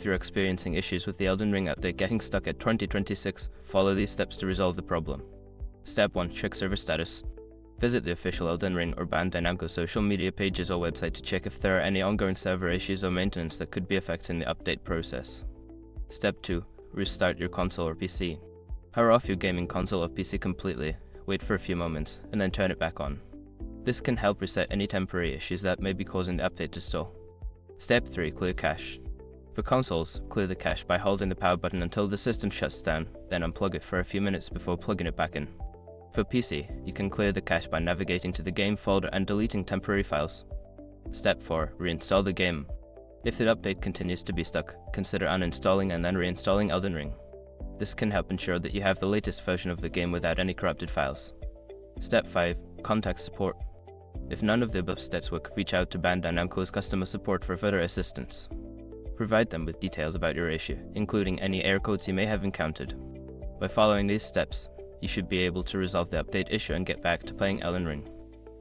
you're experiencing issues with the Elden Ring update getting stuck at 2026, follow these steps to resolve the problem. Step 1. Check server status. Visit the official Elden Ring or Bandai Namco social media pages or website to check if there are any ongoing server issues or maintenance that could be affecting the update process. Step 2. Restart your console or PC. Power off your gaming console or PC completely, wait for a few moments, and then turn it back on. This can help reset any temporary issues that may be causing the update to stall. Step 3. Clear cache. For consoles, clear the cache by holding the power button until the system shuts down, then unplug it for a few minutes before plugging it back in. For PC, you can clear the cache by navigating to the game folder and deleting temporary files. Step 4. Reinstall the game. If the update continues to be stuck, consider uninstalling and then reinstalling Elden Ring. This can help ensure that you have the latest version of the game without any corrupted files. Step 5. Contact support. If none of the above steps work, reach out to Bandai Namco's customer support for further assistance. Provide them with details about your issue, including any error codes you may have encountered. By following these steps, you should be able to resolve the update issue and get back to playing Elden Ring.